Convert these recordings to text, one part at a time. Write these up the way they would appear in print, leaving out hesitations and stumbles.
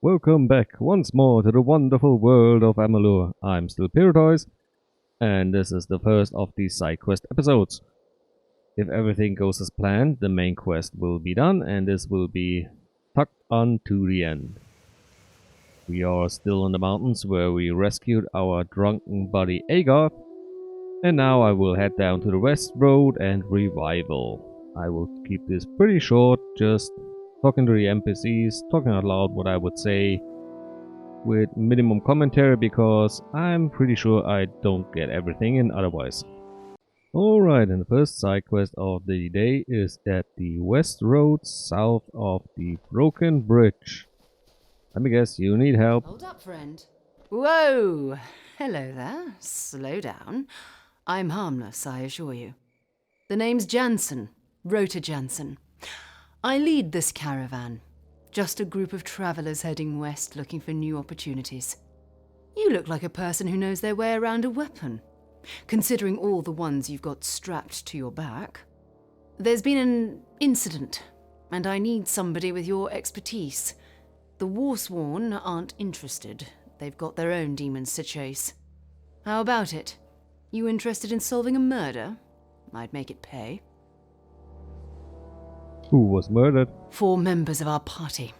Welcome back once more to the wonderful world of Amalur. I'm still Piroteus, and this is the first of these side quest episodes. If everything goes as planned, the main quest will be done, and this will be tucked on to the end. We are still in the mountains where we rescued our drunken buddy Agar, and now I will head down to the west road and revival. I will keep this pretty short, just talking to the NPCs, talking out loud what I would say with minimum commentary, because I'm pretty sure I don't get everything in otherwise. Alright, and the first side quest of the day is at the west road south of the broken bridge. Let me guess, you need help. Hold up, friend. Whoa! Hello there. Slow down. I'm harmless, I assure you. The name's Jansen. Rota Jansen. I lead this caravan. Just a group of travelers heading west looking for new opportunities. You look like a person who knows their way around a weapon, considering all the ones you've got strapped to your back. There's been an incident, and I need somebody with your expertise. The Fatesworn aren't interested. They've got their own demons to chase. How about it? You interested in solving a murder? I'd make it pay. Who was murdered? 4 members of our party.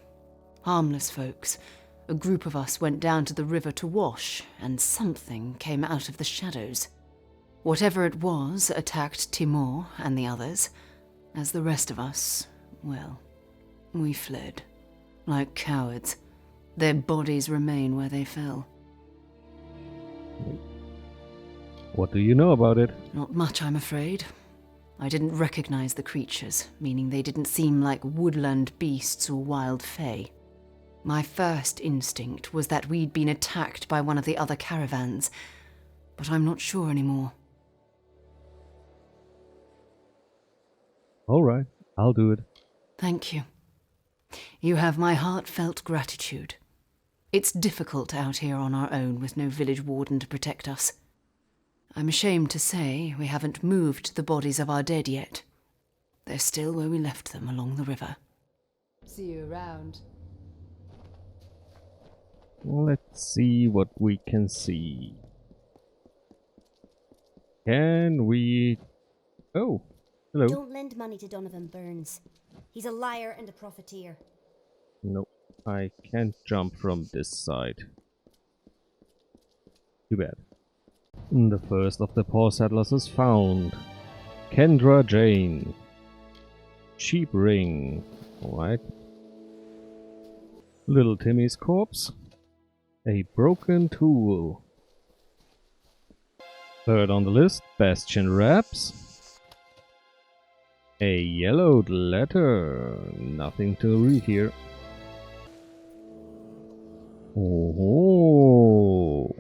Harmless folks. A group of us went down to the river to wash, and something came out of the shadows. Whatever it was attacked Timur and the others. As the rest of us, well, we fled. Like cowards. Their bodies remain where they fell. What do you know about it? Not much, I'm afraid. I didn't recognize the creatures, meaning they didn't seem like woodland beasts or wild fae. My first instinct was that we'd been attacked by one of the other caravans, but I'm not sure anymore. Alright, I'll do it. Thank you. You have my heartfelt gratitude. It's difficult out here on our own with no village warden to protect us. I'm ashamed to say we haven't moved the bodies of our dead yet. They're still where we left them along the river. See you around. Let's see what we can see. Can we... Oh, hello. Don't lend money to Donovan Burns. He's a liar and a profiteer. Nope, I can't jump from this side. Too bad. The first of the poor settlers is found. Kendra Jane. Cheap ring. Alright. Little Timmy's corpse. A broken tool. Third on the list, Bastion wraps. A yellowed letter. Nothing to read here. Oh.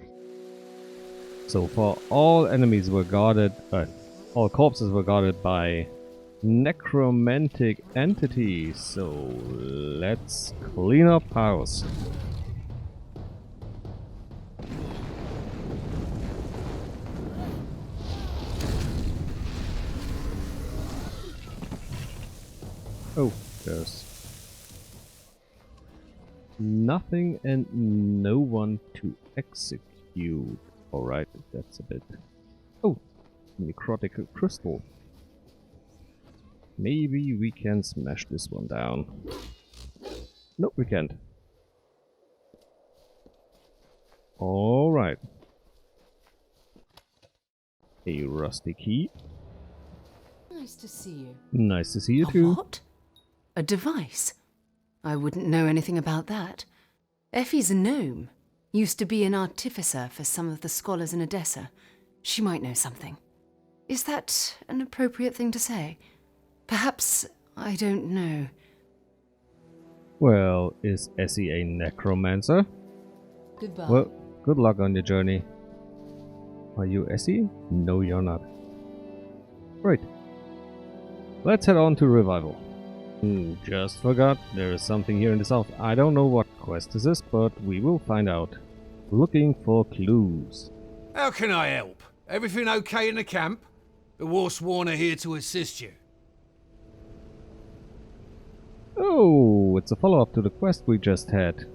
So far, all enemies were guarded, all corpses were guarded by necromantic entities. So let's clean up house. Oh, there's nothing and no one to execute. Alright, that's a bit... Oh, necrotic crystal. Maybe we can smash this one down. Nope, we can't. Alright. A rusty key. Nice to see you. Nice to see you A too. what? A device? I wouldn't know anything about that. Effie's a gnome. Used to be an artificer for some of the scholars in Odessa. She might know something. Is that an appropriate thing to say? Perhaps, I don't know. Well, is Essie a necromancer? Goodbye. Well, good luck on your journey. Are you Essie? No, you're not. Right. Let's head on to revival. Just forgot, there is something here in the south. I don't know what quest this is, but we will find out. Looking for clues. How can I help? Everything okay in the camp? The Fatesworn are here to assist you. Oh, it's a follow-up to the quest we just had.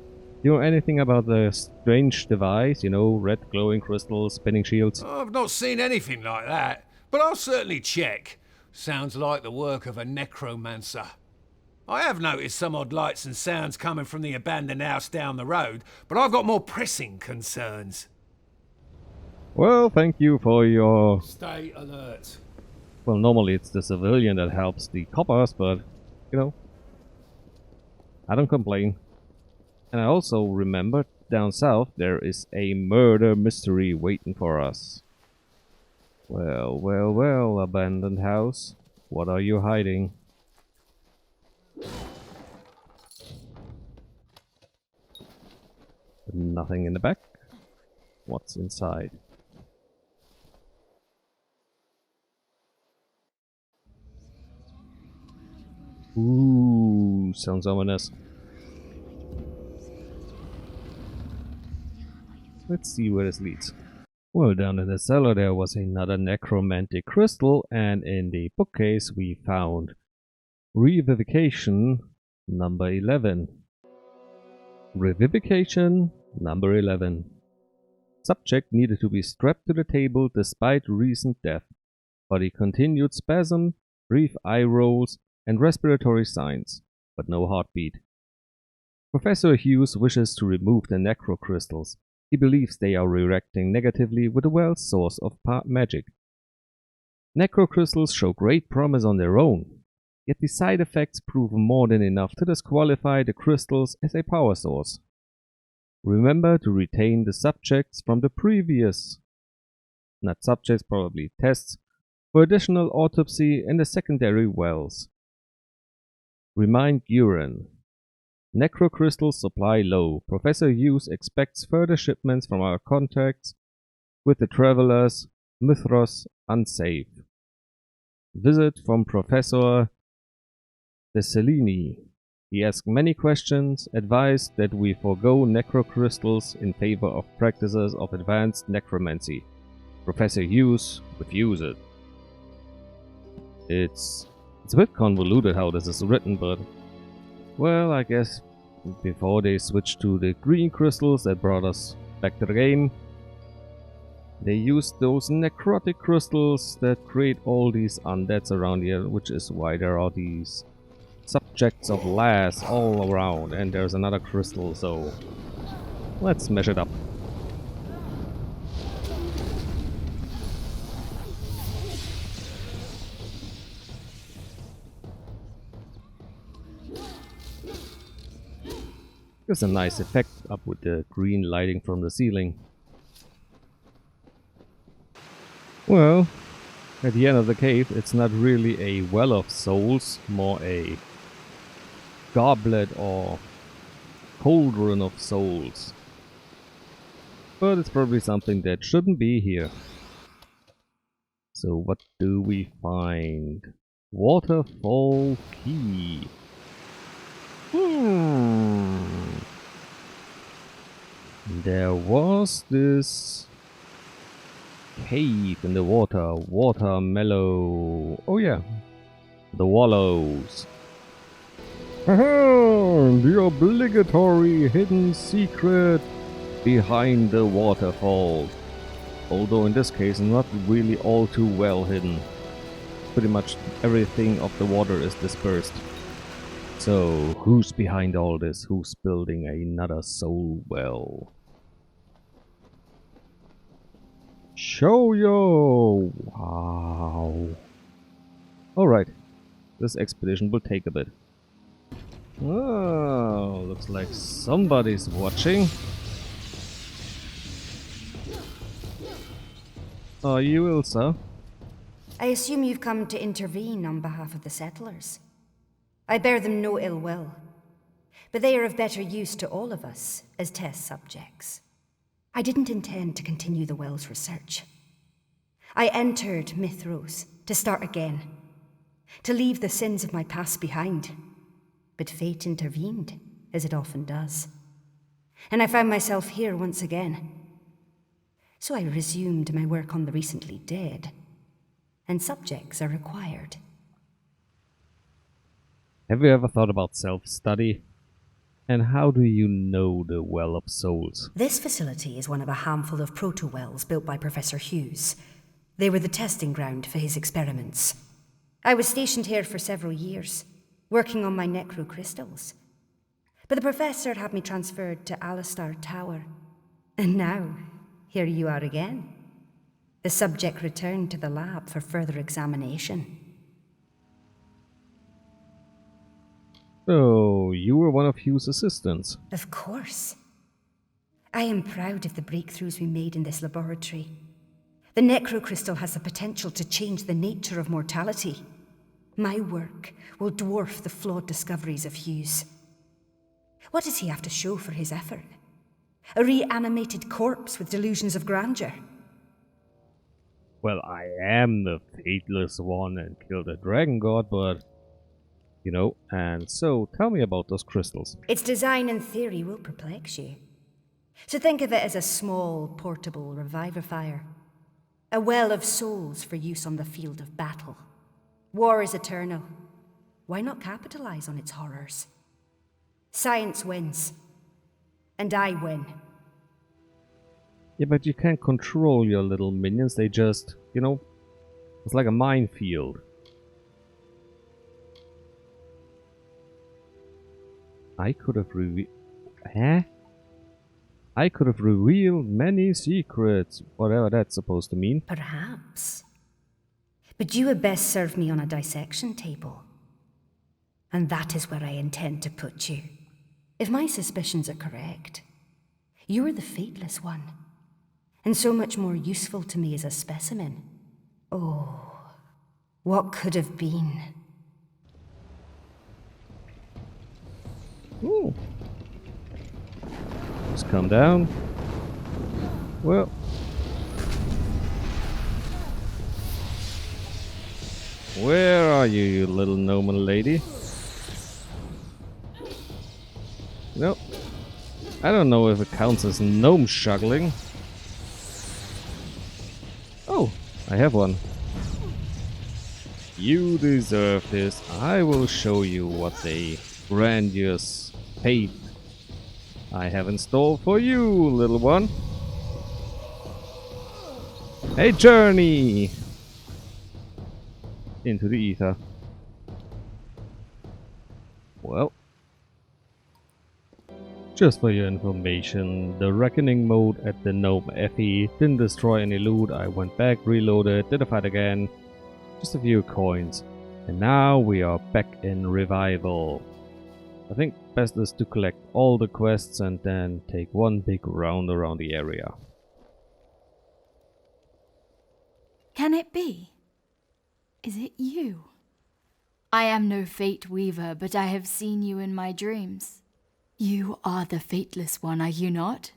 You know anything about the strange device? You know, red glowing crystals, spinning shields? I've not seen anything like that, but I'll certainly check. Sounds like the work of a necromancer. I have noticed some odd lights and sounds coming from the abandoned house down the road, but I've got more pressing concerns. Well, thank you for your... Stay alert. Well, normally it's the civilian that helps the coppers, but, you know, I don't complain. And I also remembered down south there is a murder mystery waiting for us. Well, well, well, abandoned house. What are you hiding? Nothing in the back. What's inside? Ooh, sounds ominous. Let's see where this leads. Well, down in the cellar there was another necromantic crystal, and in the bookcase we found Revivification number 11. Revivification number 11. Subject needed to be strapped to the table despite recent death. Body continued spasm, brief eye rolls, and respiratory signs, but no heartbeat. Professor Hughes wishes to remove the necrocrystals. He believes they are reacting negatively with the well's source of magic. Necrocrystals show great promise on their own, yet the side effects prove more than enough to disqualify the crystals as a power source. Remember to retain the subjects from the previous, not subjects, probably tests, for additional autopsy in the secondary wells. Remind Guren. Necrocrystal supply low. Professor Hughes expects further shipments from our contacts with the travelers. Mithros unsafe. Visit from Professor Desalini. He asked many questions, advised that we forego necrocrystals in favor of practices of advanced necromancy. Professor Hughes refuses. It's a bit convoluted how this is written, but well, I guess before they switched to the green crystals that brought us back to the game, they used those necrotic crystals that create all these undeads around here, which is why there are these subjects of Las all around, and there's another crystal, so let's smash it up. There's a nice effect up with the green lighting from the ceiling. Well, at the end of the cave, it's not really a well of souls, more a goblet or cauldron of souls. But it's probably something that shouldn't be here. So what do we find? Waterfall key. There was this cave in the water mellow. Oh yeah, the wallows. The obligatory hidden secret behind the waterfall. Although in this case not really all too well hidden. Pretty much everything of the water is dispersed. So who's behind all this? Who's building another soul well? Shoujo! Wow. Alright. This expedition will take a bit. Oh, looks like somebody's watching. Are you Ilsa? I assume you've come to intervene on behalf of the settlers. I bear them no ill will, but they are of better use to all of us as test subjects. I didn't intend to continue the well's research. I entered Mithros to start again, to leave the sins of my past behind. But fate intervened, as it often does, and I found myself here once again. So I resumed my work on the recently dead, and subjects are required. Have you ever thought about self-study? And how do you know the Well of Souls? This facility is one of a handful of proto-wells built by Professor Hughes. They were the testing ground for his experiments. I was stationed here for several years, working on my necrocrystals. But the professor had me transferred to Alistar Tower. And now, here you are again. The subject returned to the lab for further examination. So, you were one of Hughes' assistants. Of course. I am proud of the breakthroughs we made in this laboratory. The necrocrystal has the potential to change the nature of mortality. My work will dwarf the flawed discoveries of Hughes. What does he have to show for his effort? A reanimated corpse with delusions of grandeur? Well, I am the Fateless One and killed a dragon god, but... You know, and so, tell me about those crystals. Its design and theory will perplex you. So think of it as a small, portable revivifier. A well of souls for use on the field of battle. War is eternal. Why not capitalize on its horrors? Science wins. And I win. Yeah, but you can't control your little minions, they just, you know, it's like a minefield. I could have revealed many secrets, whatever that's supposed to mean. Perhaps. But you had best serve me on a dissection table. And that is where I intend to put you. If my suspicions are correct, you are the Fateless One. And so much more useful to me as a specimen. Oh, what could have been? Ooh. Just come down. Well. Where are you, you little gnomon lady? Nope. I don't know if it counts as gnome shuggling. Oh, I have one. You deserve this. I will show you what a grandiose fate I have in store for you, little one. A journey into the ether. Well, just for your information, the reckoning mode at the Gnome FE didn't destroy any loot. I went back, reloaded, did a fight again, just a few coins, and now we are back in revival. I think best is to collect all the quests and then take one big round around the area. Can it be? Is it you? I am no fate weaver, but I have seen you in my dreams. You are the Fateless One, are you not?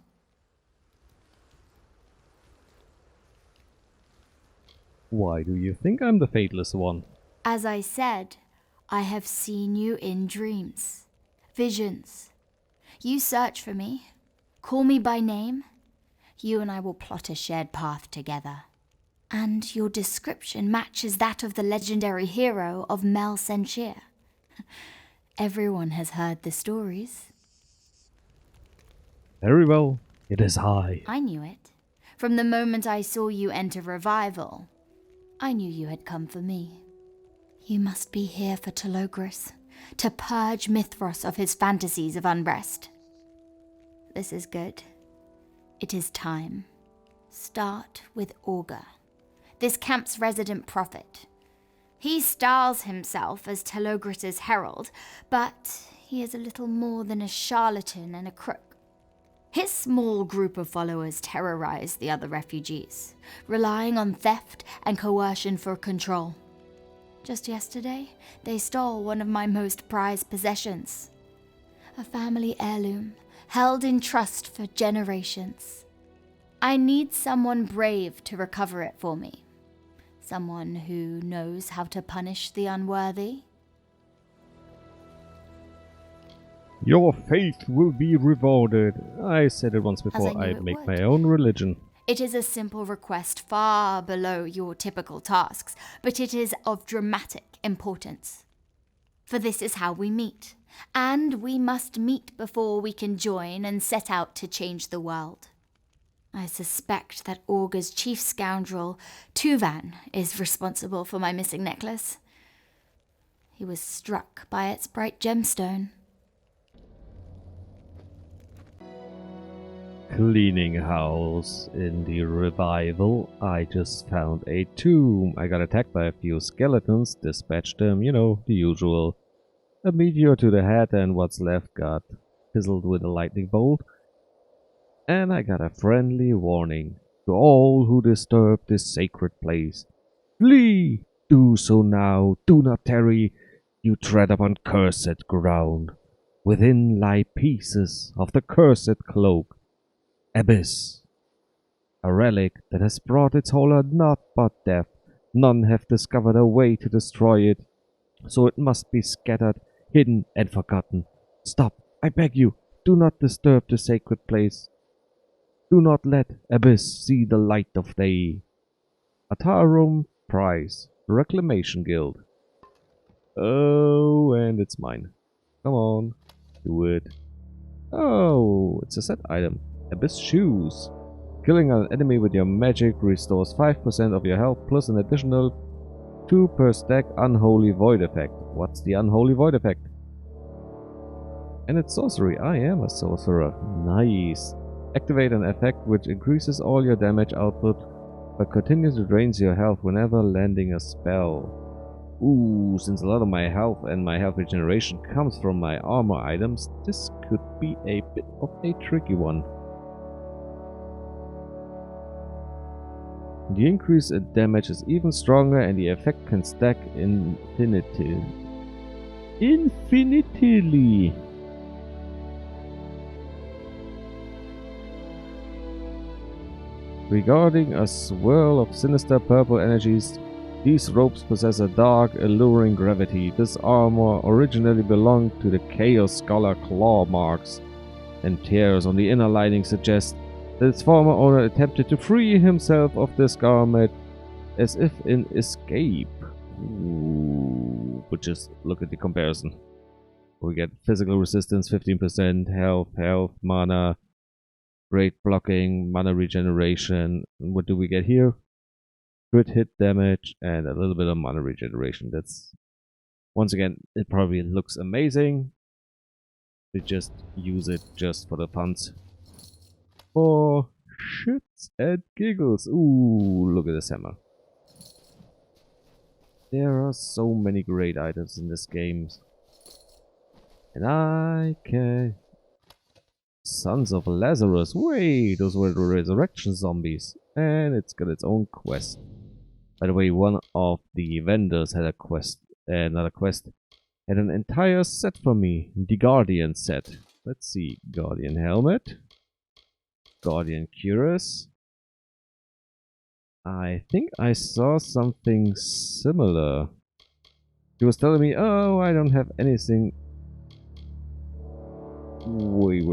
Why do you think I'm the Fateless One? As I said, I have seen you in dreams, visions. You search for me, call me by name. You and I will plot a shared path together. And your description matches that of the legendary hero of Mel Senshir. Everyone has heard the stories. Very well, it is I. I knew it. From the moment I saw you enter revival, I knew you had come for me. You must be here for Telogris, to purge Mithros of his fantasies of unrest. This is good. It is time. Start with Augur, this camp's resident prophet. He styles himself as Telogris' herald, but he is a little more than a charlatan and a crook. His small group of followers terrorize the other refugees, relying on theft and coercion for control. Just yesterday, they stole one of my most prized possessions, a family heirloom held in trust for generations. I need someone brave to recover it for me. Someone who knows how to punish the unworthy. Your faith will be rewarded. I said it once before, I knew I'd it make would. my own religion. It is a simple request far below your typical tasks, but it is of dramatic importance. For this is how we meet, and we must meet before we can join and set out to change the world. I suspect that Augur's chief scoundrel, Tuvan, is responsible for my missing necklace. He was struck by its bright gemstone. Cleaning house. In the revival, I just found a tomb. I got attacked by a few skeletons, dispatched them, the usual. A meteor to the head, and what's left got fizzled with a lightning bolt. And I got a friendly warning to all who disturb this sacred place. Flee! Do so now, do not tarry. You tread upon cursed ground. Within lie pieces of the cursed cloak. Abyss. A relic that has brought its holder naught but death. None have discovered a way to destroy it, so it must be scattered, hidden and forgotten. Stop, I beg you, do not disturb the sacred place. Do not let Abyss see the light of day. Atarum Prize, Reclamation Guild. Oh, and it's mine. Come on, do it. Oh, it's a set item. Abyss Shoes. Killing an enemy with your magic restores 5% of your health plus an additional 2 per stack Unholy Void effect. What's the Unholy Void effect? And it's sorcery. I am a sorcerer. Nice. Activate an effect which increases all your damage output but continuously drains your health whenever landing a spell. Ooh, since a lot of my health and my health regeneration comes from my armor items, this could be a bit of a tricky one. The increase in damage is even stronger and the effect can stack infinitely. Regarding a swirl of sinister purple energies, these ropes possess a dark, alluring gravity. This armor originally belonged to the Chaos Scholar claw marks, and tears on the inner lining suggest that its former owner attempted to free himself of this garment as if in escape. Ooh, but just look at the comparison. We get physical resistance, 15%, health, mana, great blocking, mana regeneration. What do we get here? Crit hit damage and a little bit of mana regeneration. That's, once again, it probably looks amazing. We just use it just for the puns. For shits and giggles. Ooh, look at this hammer. There are so many great items in this game. And I can... Sons of Lazarus. Wait, those were the resurrection zombies. And it's got its own quest. By the way, one of the vendors had a quest, another quest, had an entire set for me. The Guardian set. Let's see. Guardian helmet. Guardian cuirass. I think I saw something similar. He was telling me, oh, I don't have anything. Wait.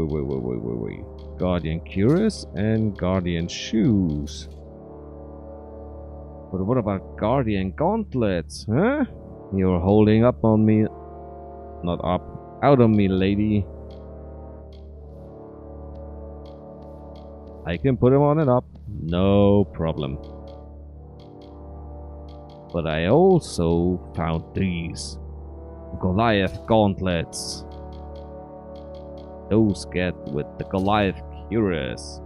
Guardian cuirass and Guardian shoes. But what about Guardian gauntlets, huh? You're holding up on me. Not up. Out on me, lady. I can put him on and up. No problem. But I also found these. Goliath gauntlets. Those get with the Goliath cuirass.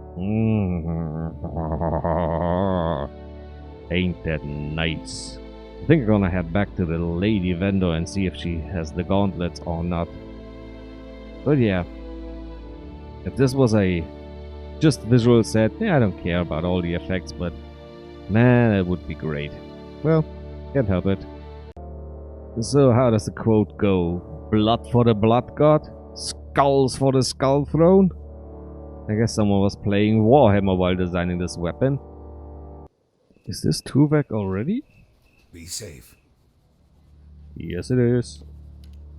Ain't that nice? I think I'm gonna head back to the lady vendor and see if she has the gauntlets or not. But yeah, if this was a just visual set, yeah, I don't care about all the effects, but man, it would be great. Well, can't help it. So how does the quote go? Blood for the blood god? Skulls for the skull throne? I guess someone was playing Warhammer while designing this weapon. Is this Tuvek already? Be safe. Yes, it is.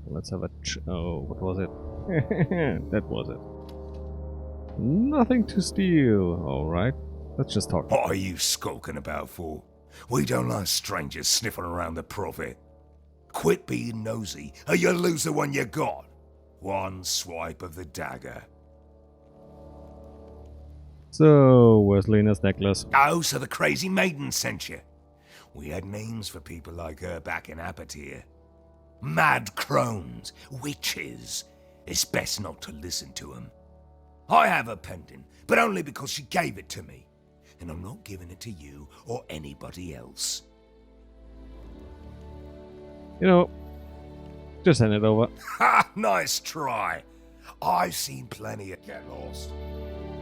Let's have a oh, what was it? That was it. Nothing to steal. Alright, let's just talk. What are you skulking about for? We don't like strangers sniffing around the profit. Quit being nosy, or you'll lose the one you got. One swipe of the dagger. So, where's Lena's necklace? Oh, so the crazy maiden sent you. We had names for people like her back in Apatir. Mad crones, witches. It's best not to listen to them. I have a pendant, but only because she gave it to me. And I'm not giving it to you or anybody else. You know, just hand it over. Ha! Nice try. I've seen plenty of get lost.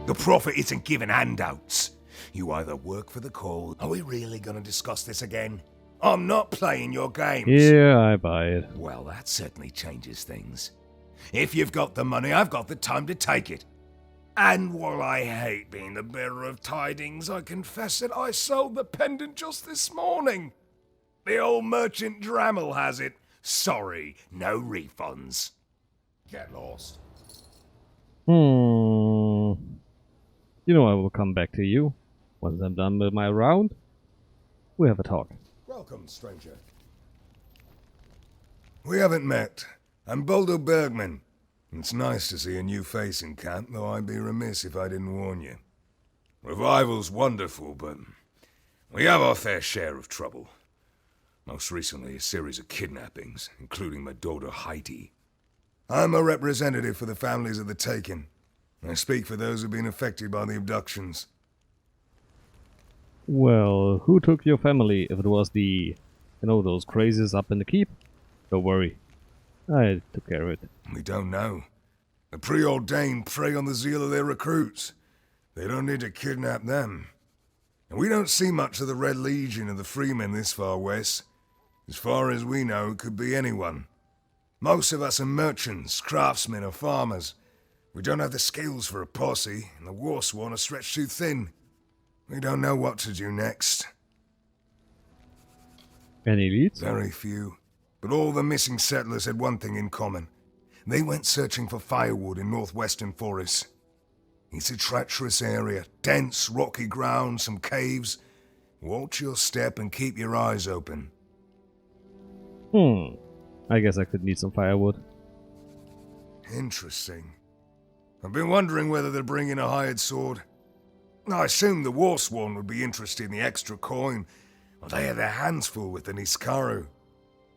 The prophet isn't giving handouts. You either work for the cause. Are we really going to discuss this again? I'm not playing your games. Yeah, I buy it. Well, that certainly changes things. If you've got the money, I've got the time to take it. And while I hate being the bearer of tidings, I confess that I sold the pendant just this morning. The old merchant Drammel has it. Sorry, no refunds. Get lost. You know I will come back to you. Once I'm done with my round, we have a talk. Welcome, stranger. We haven't met. I'm Boldo Bergman. It's nice to see a new face in camp, though I'd be remiss if I didn't warn you. Revival's wonderful, but we have our fair share of trouble. Most recently, a series of kidnappings, including my daughter Heidi. I'm a representative for the families of the taken. I speak for those who've been affected by the abductions. Well, who took your family if it was the, those crazies up in the keep? Don't worry. I took care of it. We don't know. The preordained prey on the zeal of their recruits. They don't need to kidnap them. And we don't see much of the Red Legion of the Freemen this far west. As far as we know, it could be anyone. Most of us are merchants, craftsmen, or farmers. We don't have the skills for a posse, and the Warsworn are stretched too thin. We don't know what to do next. Any leads? Very few. But all the missing settlers had one thing in common. They went searching for firewood in northwestern forests. It's a treacherous area. Dense, rocky ground, some caves. Watch your step and keep your eyes open. I guess I could need some firewood. Interesting. I've been wondering whether they're bringing a hired sword. I assumed the Warsworn would be interested in the extra coin. Well, they have their hands full with the Niskaru.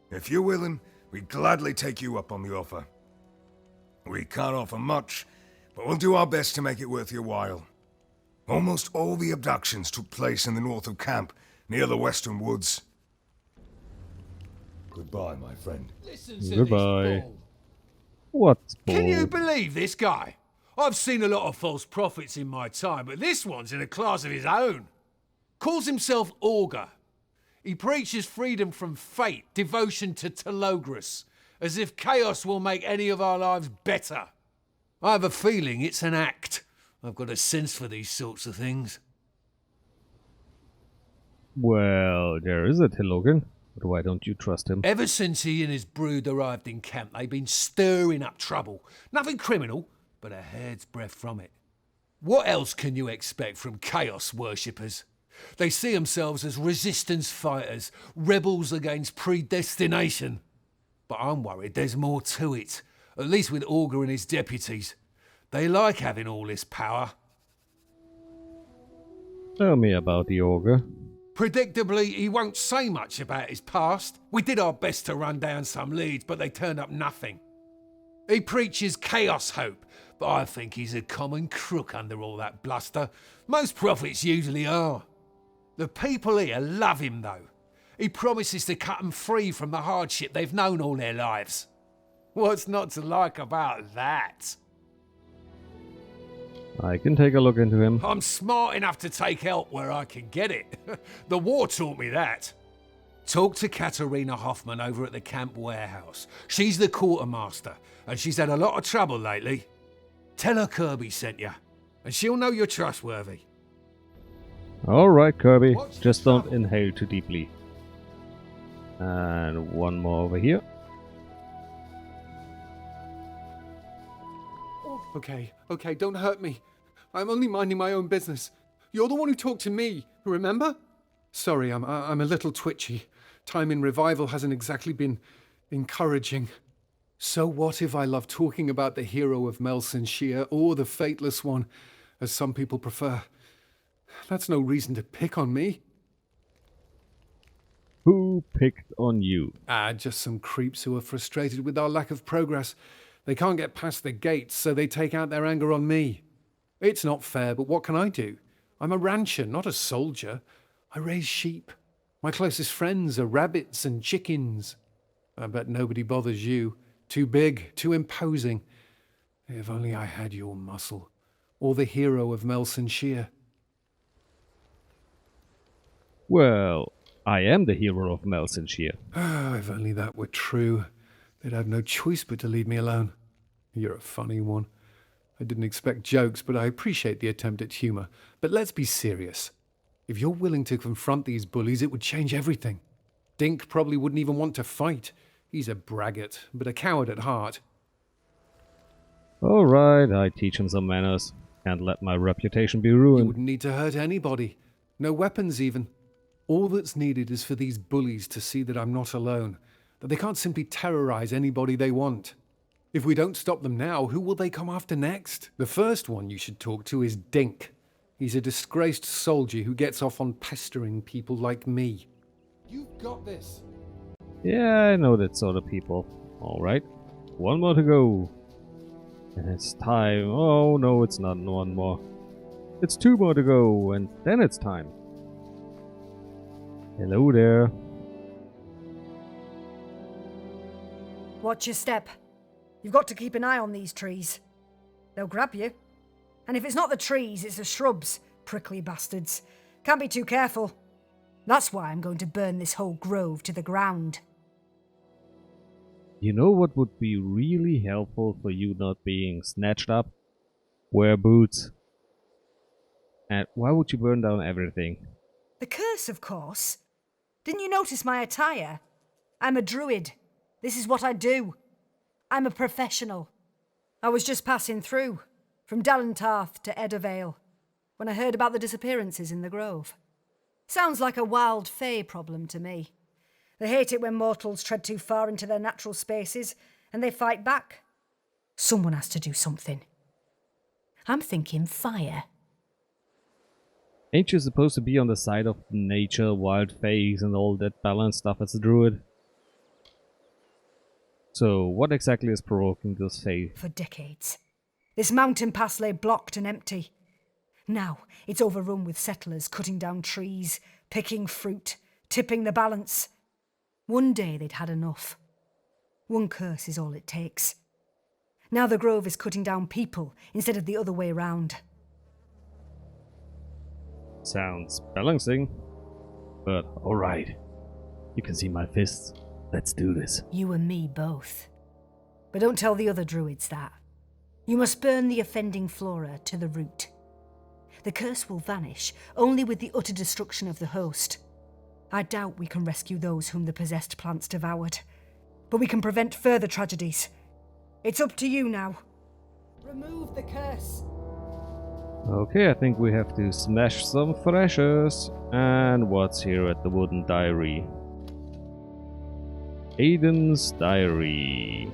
If you're willing, we'd gladly take you up on the offer. We can't offer much, but we'll do our best to make it worth your while. Almost all the abductions took place in the north of camp, near the western woods. Goodbye, my friend. Listen to Goodbye. this bull. What's Can you bull? believe this guy? I've seen a lot of false prophets in my time, but this one's in a class of his own. Calls himself Augur. He preaches freedom from fate, devotion to Telogris, as if chaos will make any of our lives better. I have a feeling it's an act. I've got a sense for these sorts of things. Well, there is a Telogan, but why don't you trust him? Ever since he and his brood arrived in camp, they've been stirring up trouble. Nothing criminal, but a hair's breadth from it. What else can you expect from chaos worshippers? They see themselves as resistance fighters, rebels against predestination. But I'm worried there's more to it, at least with Augur and his deputies. They like having all this power. Tell me about the ogre. Predictably, he won't say much about his past. We did our best to run down some leads, but they turned up nothing. He preaches chaos hope, but I think he's a common crook under all that bluster. Most prophets usually are. The people here love him, though. He promises to cut them free from the hardship they've known all their lives. What's not to like about that? I can take a look into him. I'm smart enough to take help where I can get it. The war taught me that. Talk to Katerina Hoffman over at the camp warehouse. She's the quartermaster, and she's had a lot of trouble lately. Tell her Kirby sent you, and she'll know you're trustworthy. Alright, Kirby. Watch Just the don't trouble. inhale too deeply. And one more over here. Okay, don't hurt me. I'm only minding my own business. You're the one who talked to me, remember? Sorry, I'm a little twitchy. Time in revival hasn't exactly been encouraging. So what if I love talking about the hero of Melsenshire or the Fateless One, as some people prefer? That's no reason to pick on me. Who picked on you? Just some creeps who are frustrated with our lack of progress. They can't get past the gates, so they take out their anger on me. It's not fair, but what can I do? I'm a rancher, not a soldier. I raise sheep. My closest friends are rabbits and chickens. I bet nobody bothers you. Too big, too imposing. If only I had your muscle. Or the hero of Melsenshire. Well, I am the hero of Melsenshire. If only that were true. They'd have no choice but to leave me alone. You're a funny one. I didn't expect jokes, but I appreciate the attempt at humour. But let's be serious. If you're willing to confront these bullies, it would change everything. Dink probably wouldn't even want to fight. He's a braggart, but a coward at heart. Alright, I teach him some manners. Can't let my reputation be You ruined. wouldn't need to hurt anybody. No weapons even. All that's needed is for these bullies to see that I'm not alone. That they can't simply terrorize anybody they want. If we don't stop them now, who will they come after next? The first one you should talk to is Dink. He's a disgraced soldier who gets off on pestering people like me. You've got this. Yeah, I know that sort of people. Alright, one more to go. And it's time. Oh no, it's not one more. It's two more to go, and then it's time. Hello there. Watch your step. You've got to keep an eye on these trees. They'll grab you. And if it's not the trees, it's the shrubs, prickly bastards. Can't be too careful. That's why I'm going to burn this whole grove to the ground. You know what would be really helpful for you not being snatched up? Wear boots. And why would you burn down everything? The curse, of course. Didn't you notice my attire? I'm a druid. This is what I do. I'm a professional. I was just passing through, from Dalentarth to Eddervale, when I heard about the disappearances in the grove. Sounds like a wild fae problem to me. They hate it when mortals tread too far into their natural spaces, and they fight back. Someone has to do something. I'm thinking fire. Ain't you supposed to be on the side of nature, wild fays and all that balanced stuff as a druid? So, what exactly is provoking this fae? For decades. This mountain pass lay blocked and empty. Now, it's overrun with settlers cutting down trees, picking fruit, tipping the balance. One day they'd had enough. One curse is all it takes. Now the grove is cutting down people instead of the other way round. Sounds balancing. But alright. You can see my fists. Let's do this. You and me both. But don't tell the other druids that. You must burn the offending flora to the root. The curse will vanish only with the utter destruction of the host. I doubt we can rescue those whom the possessed plants devoured. But we can prevent further tragedies. It's up to you now. Remove the curse. Okay, I think we have to smash some threshers. And what's here at the wooden diary? Aiden's diary.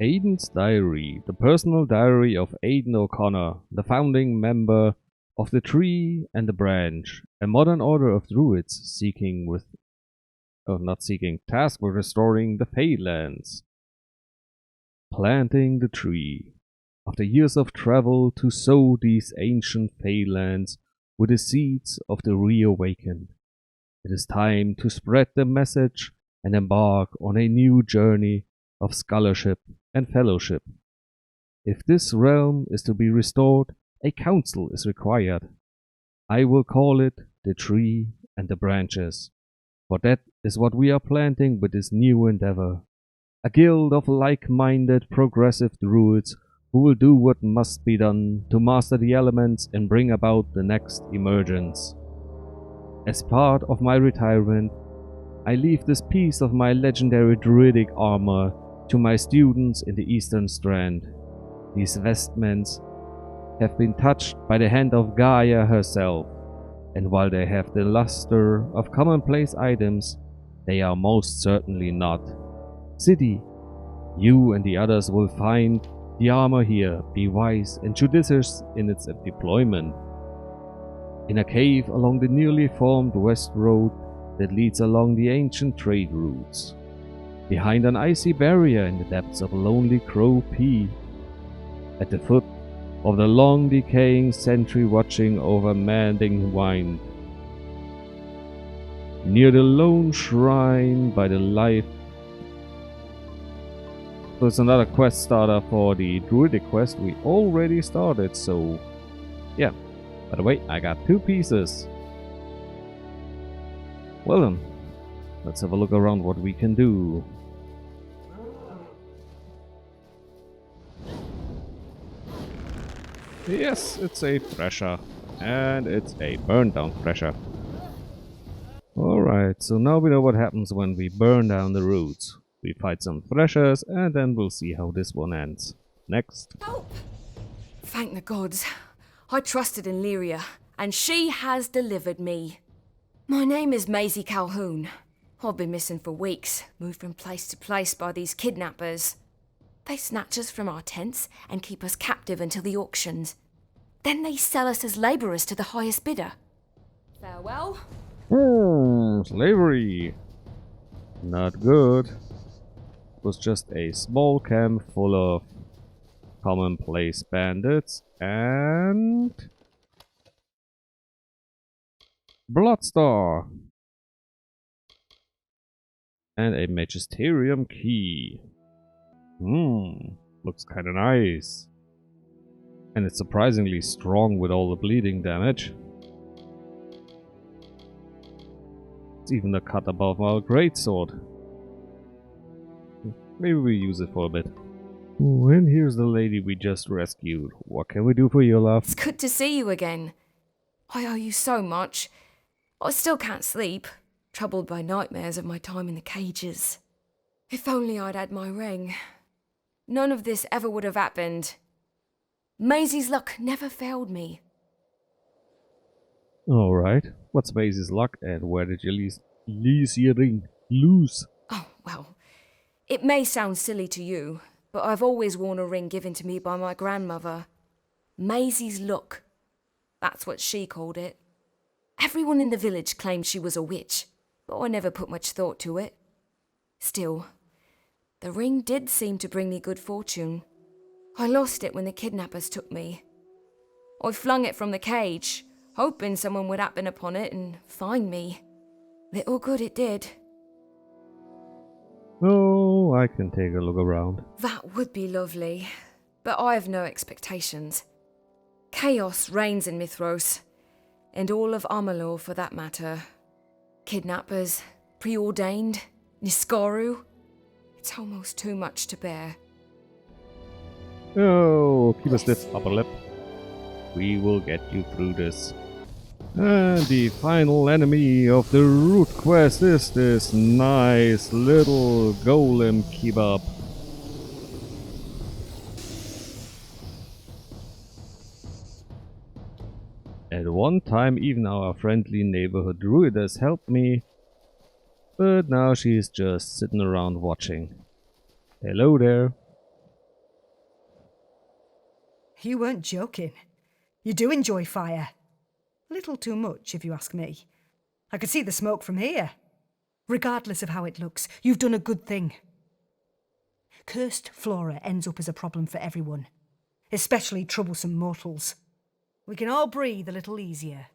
Aiden's diary, the personal diary of Aiden O'Connor, the founding member of the Tree and the Branch, a modern order of druids tasked with restoring the Feylands. Planting the tree. After years of travel to sow these ancient Feylands with the seeds of the reawakened, it is time to spread the message and embark on a new journey of scholarship and fellowship. If this realm is to be restored, a council is required. I will call it the Tree and the Branches, for that is what we are planting with this new endeavor. A guild of like-minded progressive druids who will do what must be done to master the elements and bring about the next emergence. As part of my retirement, I leave this piece of my legendary druidic armor to my students in the Eastern Strand. These vestments have been touched by the hand of Gaia herself, and while they have the luster of commonplace items, they are most certainly not. City You and the others will find the armor here. Be wise and judicious in its deployment. In a cave along the newly formed west road that leads along the ancient trade routes. Behind an icy barrier in the depths of Lonely Crow Peak. At the foot of the long decaying sentry watching over Manding Wind. Near the lone shrine by the life. So it's another quest starter for the Druidic quest we already started, so yeah. By the way, I got 2 pieces. Well then, let's have a look around what we can do. Yes, it's a thresher. And it's a burn down thresher. Alright, so now we know what happens when we burn down the roots. We fight some threshers and then we'll see how this one ends. Next. Help! Thank the gods. I trusted in Lyria, and she has delivered me. My name is Maisie Calhoun. I've been missing for weeks, moved from place to place by these kidnappers. They snatch us from our tents and keep us captive until the auctions. Then they sell us as labourers to the highest bidder. Farewell. Slavery. Not good. It was just a small camp full of commonplace bandits and Bloodstar and a Magisterium key. Looks kinda nice. And it's surprisingly strong with all the bleeding damage. It's even a cut above our greatsword. Maybe we use it for a bit. And here's the lady we just rescued. What can we do for you, love? It's good to see you again. I owe you so much. I still can't sleep, troubled by nightmares of my time in the cages. If only I'd had my ring. None of this ever would have happened. Maisie's luck never failed me. Alright. What's Maisie's luck and where did you lose your ring? Lose? Oh, well, it may sound silly to you, but I've always worn a ring given to me by my grandmother. Maisie's luck. That's what she called it. Everyone in the village claimed she was a witch, but I never put much thought to it. Still, the ring did seem to bring me good fortune. I lost it when the kidnappers took me. I flung it from the cage, hoping someone would happen upon it and find me. Little good it did. Oh, I can take a look around. That would be lovely, but I have no expectations. Chaos reigns in Mithros, and all of Amalur for that matter. Kidnappers, preordained, Niskaru. It's almost too much to bear. Oh, keep a stiff upper lip. We will get you through this. And the final enemy of the root quest is this nice little golem kebab. At one time even our friendly neighborhood druidess helped me, but now she's just sitting around watching. Hello there. You weren't joking. You do enjoy fire. A little too much, if you ask me. I could see the smoke from here. Regardless of how it looks, you've done a good thing. Cursed flora ends up as a problem for everyone, especially troublesome mortals. We can all breathe a little easier.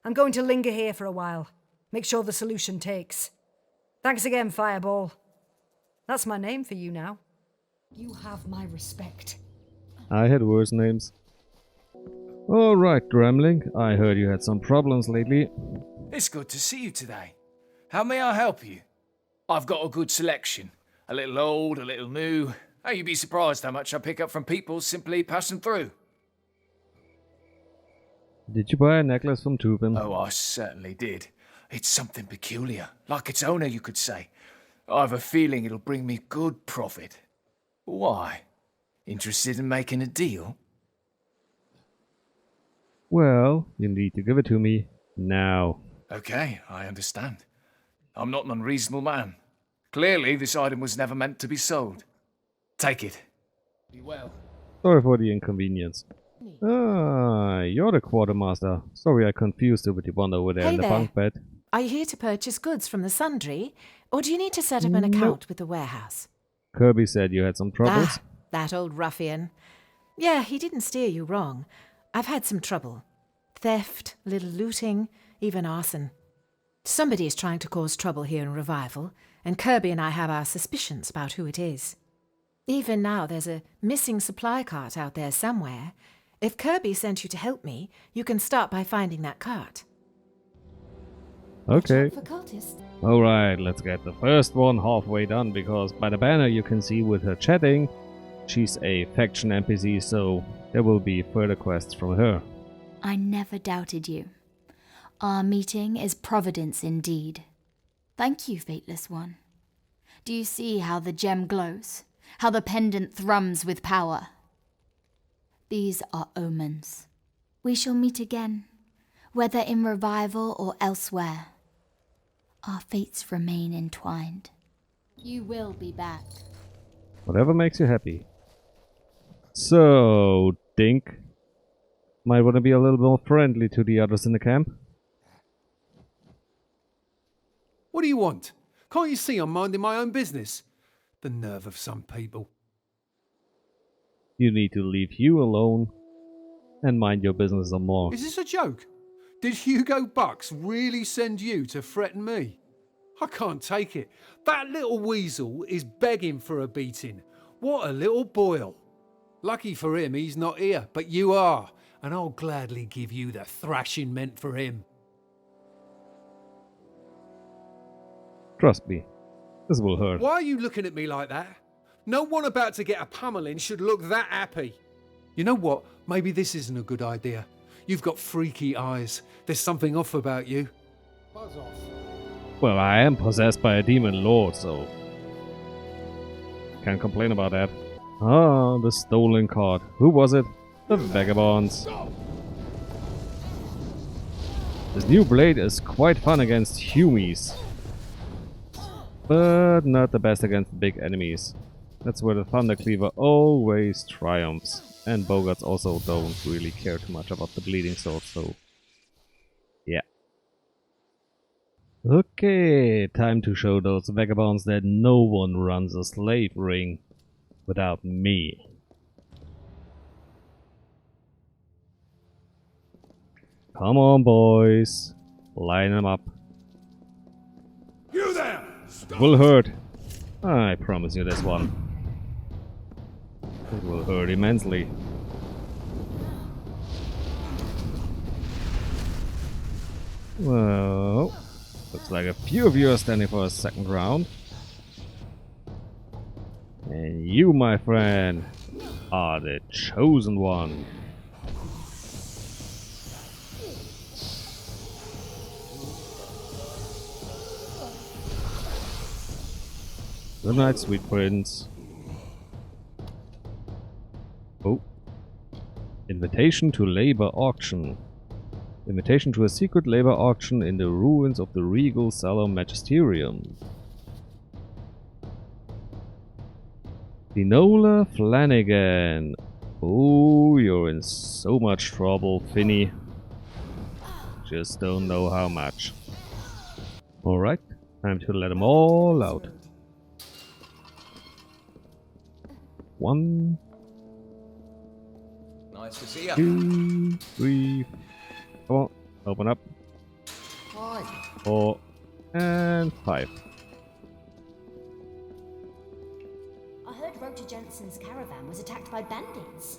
I'm going to linger here for a while. Make sure the solution takes. Thanks again, Fireball. That's my name for you now. You have my respect. I had worse names. Alright, Gremling. I heard you had some problems lately. It's good to see you today. How may I help you? I've got a good selection. A little old, a little new. Oh, you'd be surprised how much I pick up from people simply passing through. Did you buy a necklace from Tubin? Oh, I certainly did. It's something peculiar, like its owner, you could say. I've a feeling it'll bring me good profit. Why? Interested in making a deal? Well, you need to give it to me now. Okay, I understand. I'm not an unreasonable man. Clearly, this item was never meant to be sold. Take it. Be well. Sorry for the inconvenience. Ah, you're the quartermaster. Sorry I confused you with the one over there Hey in the there. bunk bed. Are you here to purchase goods from the sundry, or do you need to set up an account with the warehouse? Kirby said you had some troubles. Ah, that old ruffian. Yeah, he didn't steer you wrong. I've had some trouble. Theft, a little looting, even arson. Somebody is trying to cause trouble here in Revival, and Kirby and I have our suspicions about who it is. Even now, there's a missing supply cart out there somewhere. If Kirby sent you to help me, you can start by finding that cart. Okay. For cultists. Alright, let's get the first one halfway done, because by the banner you can see with her chatting, she's a faction NPC, so there will be further quests from her. I never doubted you. Our meeting is providence indeed. Thank you, Fateless One. Do you see how the gem glows? How the pendant thrums with power? These are omens. We shall meet again, whether in Revival or elsewhere. Our fates remain entwined. You will be back. Whatever makes you happy. So, Dink, might want to be a little more friendly to the others in the camp. What do you want? Can't you see I'm minding my own business? The nerve of some people. You need to leave you alone and mind your business some more. Is this a joke? Did Hugo Bucks really send you to threaten me? I can't take it. That little weasel is begging for a beating. What a little boil. Lucky for him he's not here, but you are, and I'll gladly give you the thrashing meant for him. Trust me, this will hurt. Why are you looking at me like that? No one about to get a pummeling should look that happy. You know what? Maybe this isn't a good idea. You've got freaky eyes. There's something off about you. Buzz off. Well, I am possessed by a demon lord, so can't complain about that. Ah, the stolen card. Who was it? The vagabonds. This new blade is quite fun against humies, but not the best against big enemies. That's where the Thunder Cleaver always triumphs. And Bogarts also don't really care too much about the bleeding sword, so yeah. Okay, time to show those vagabonds that no one runs a slave ring without me. Come on, boys. Line them up. You there! It will hurt. I promise you this one. It will hurt immensely. Well, looks like a few of you are standing for a second round. And you, my friend, are the chosen one. Good night, sweet prince. Oh. Invitation to labor auction. Invitation to a secret labor auction in the ruins of the regal Salom Magisterium. Enola Flanagan. Oh, you're in so much trouble, Finny. Just don't know how much. Alright, time to let them all out. 1, Nice to see you. 2, 3. Come on, open up. 4 and 5. I heard Rota Jensen's caravan was attacked by bandits.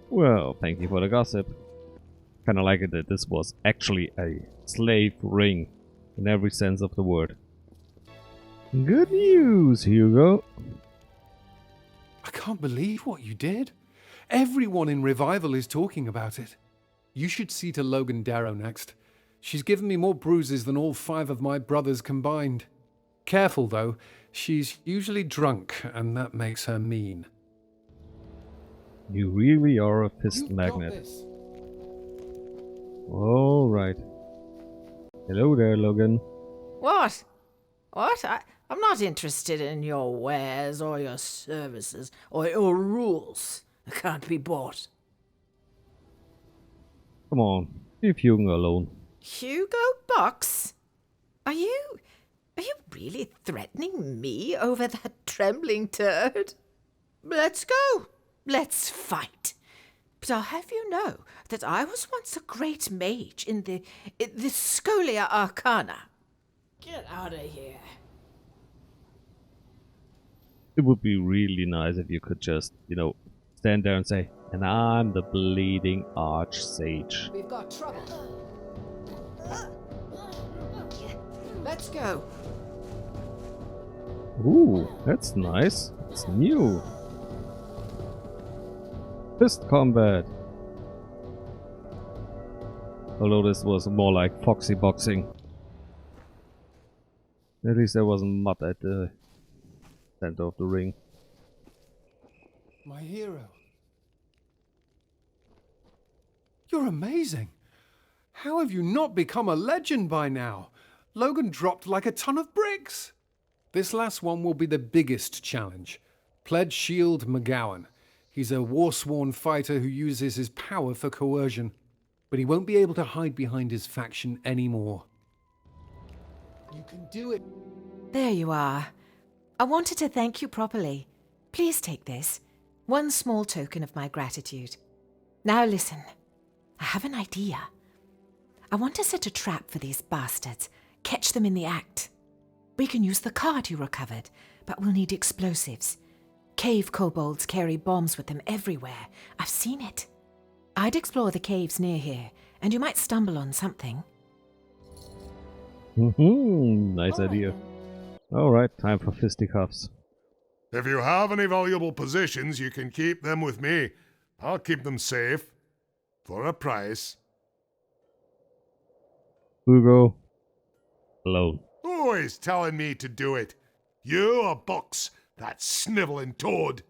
Well, thank you for the gossip. Kinda like it that this was actually a slave ring in every sense of the word. Good news, Hugo. I can't believe what you did. Everyone in Revival is talking about it. You should see to Logan Darrow next. She's given me more bruises than all 5 of my brothers combined. Careful though, she's usually drunk and that makes her mean. You really are a fist magnet. Alright. Hello there, Logan. What? What? I'm not interested in your wares or your services or your rules. They can't be bought. Come on, leave Hugo alone. Hugo Box? Are you really threatening me over that trembling turd? Let's go. Let's fight. But I'll have you know that I was once a great mage in the Scholia Arcana. Get out of here. It would be really nice if you could just, stand there and say, and I'm the bleeding archsage. We've got trouble. Let's go. Ooh, that's nice. It's new. Fist combat. Although this was more like foxy boxing. At least there wasn't mud at the center of the ring. My hero. You're amazing. How have you not become a legend by now? Logan dropped like a ton of bricks. This last one will be the biggest challenge. Pledge Shield McGowan. He's a Warsworn fighter who uses his power for coercion, but he won't be able to hide behind his faction anymore. You can do it. There you are. I wanted to thank you properly. Please take this. One small token of my gratitude. Now listen. I have an idea. I want to set a trap for these bastards. Catch them in the act. We can use the card you recovered, but we'll need explosives. Cave kobolds carry bombs with them everywhere. I've seen it. I'd explore the caves near here, and you might stumble on something. Nice idea. Alright, time for fisticuffs. If you have any valuable possessions, you can keep them with me. I'll keep them safe. For a price. Hugo. Alone. Always telling me to do it. You a box, that snivelling toad.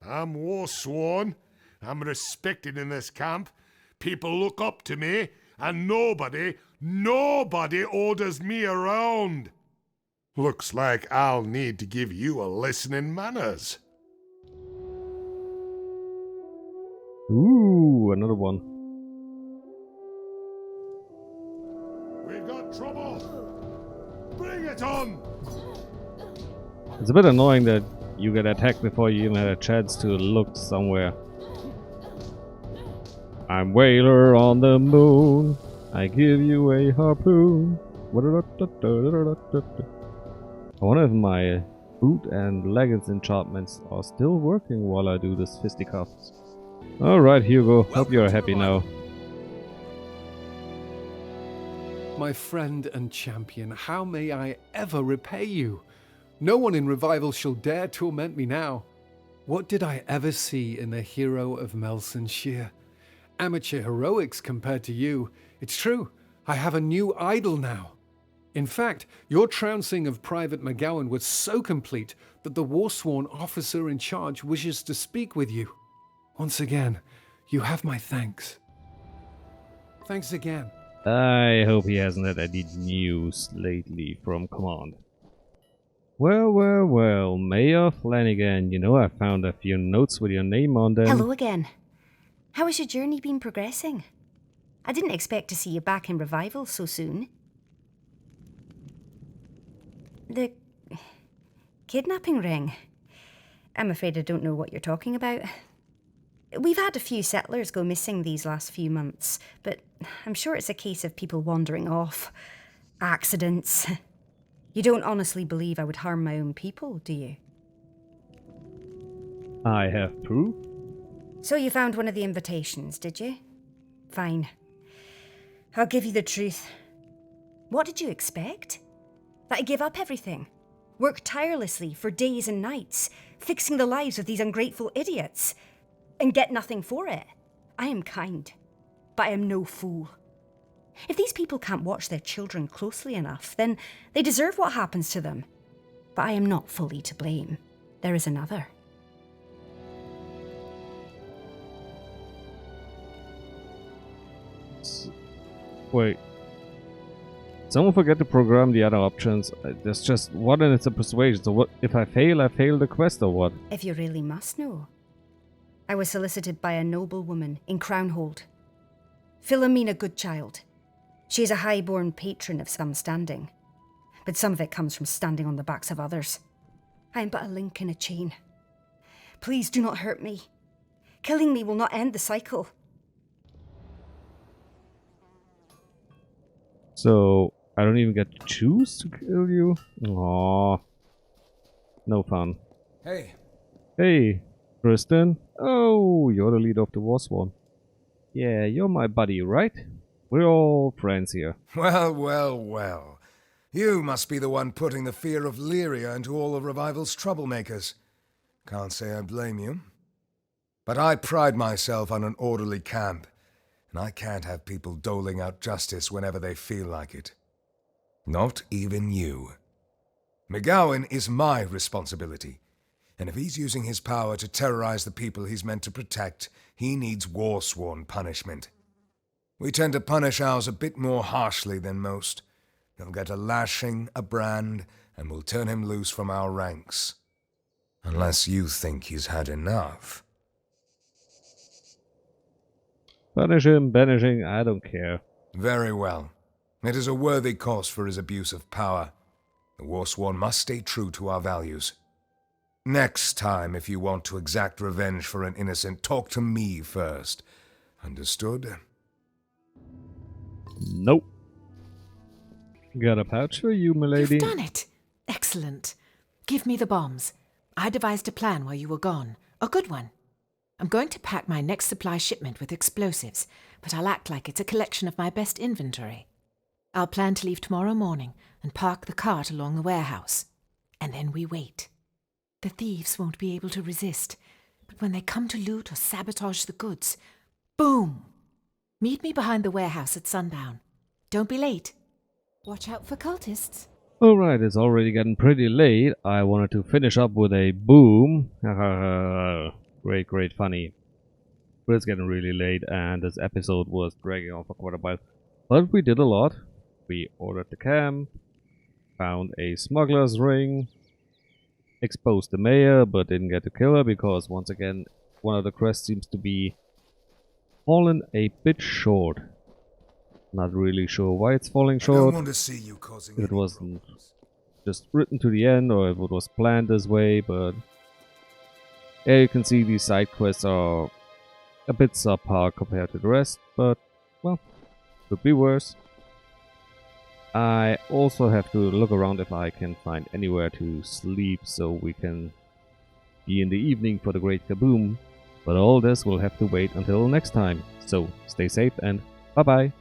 I'm Warsworn. I'm respected in this camp. People look up to me, and nobody orders me around. Looks like I'll need to give you a lesson in manners. Ooh, another one. We've got trouble. Bring it on. It's a bit annoying that you get attacked before you even had a chance to look somewhere. I'm Whaler on the moon. I give you a harpoon. I wonder if my boot and leggings enchantments are still working while I do this fisticuffs. Alright, Hugo. Hope you're happy now. My friend and champion, how may I ever repay you? No one in Revival shall dare torment me now. What did I ever see in the hero of Melsonshire? Amateur heroics compared to you. It's true, I have a new idol now. In fact, your trouncing of Private McGowan was so complete that the Warsworn officer in charge wishes to speak with you. Once again, you have my thanks. Thanks again. I hope he hasn't had any news lately from Command. Well, Mayor Flanagan, I found a few notes with your name on them. Hello again. How has your journey been progressing? I didn't expect to see you back in Revival so soon. The kidnapping ring. I'm afraid I don't know what you're talking about. We've had a few settlers go missing these last few months, but I'm sure it's a case of people wandering off. Accidents. You don't honestly believe I would harm my own people, do you? I have proof. So you found one of the invitations, did you? Fine. I'll give you the truth. What did you expect? That I give up everything? Work tirelessly for days and nights, fixing the lives of these ungrateful idiots, and get nothing for it? I am kind, but I am no fool. If these people can't watch their children closely enough, then they deserve what happens to them. But I am not fully to blame. There is another. Wait. someone forget to program the other options? There's just one and it's a persuasion. So what if I fail the quest or what? If you really must know. I was solicited by a noble woman in Crownhold. Philomena Goodchild. She is a high-born patron of some standing. But some of it comes from standing on the backs of others. I am but a link in a chain. Please do not hurt me. Killing me will not end the cycle. So I don't even get to choose to kill you? Aww. No fun. Hey. Hey, Tristan. Oh, you're the leader of the Fatesworn. Yeah, you're my buddy, right? We're all friends here. Well, well, well. You must be the one putting the fear of Lyria into all of Revival's troublemakers. Can't say I blame you. But I pride myself on an orderly camp, and I can't have people doling out justice whenever they feel like it. Not even you. McGowan is my responsibility, and if he's using his power to terrorize the people he's meant to protect, he needs Fatesworn punishment. We tend to punish ours a bit more harshly than most. He'll get a lashing, a brand, and we'll turn him loose from our ranks. Unless you think he's had enough. Punish him, banishing, I don't care. Very well. It is a worthy cause for his abuse of power. The Fatesworn must stay true to our values. Next time, if you want to exact revenge for an innocent, talk to me first. Understood? Nope. Got a pouch for you, milady. You've done it! Excellent. Give me the bombs. I devised a plan while you were gone. A good one. I'm going to pack my next supply shipment with explosives, but I'll act like it's a collection of my best inventory. I'll plan to leave tomorrow morning and park the cart along the warehouse. And then we wait. The thieves won't be able to resist, but when they come to loot or sabotage the goods, boom! Meet me behind the warehouse at sundown. Don't be late. Watch out for cultists. Alright, it's already getting pretty late. I wanted to finish up with a boom. Great, great funny. But it's getting really late and this episode was dragging on for quite a while. But we did a lot. We ordered the camp, found a smuggler's ring, exposed the mayor but didn't get to kill her because once again one of the quests seems to be fallen a bit short. Not really sure why it's falling short. I don't want to see you causing if it wasn't just written to the end or if it was planned this way, but yeah, you can see these side quests are a bit subpar compared to the rest, but well, could be worse. I also have to look around if I can find anywhere to sleep so we can be in the evening for the Great Kaboom, but all this will have to wait until next time. So stay safe and bye bye.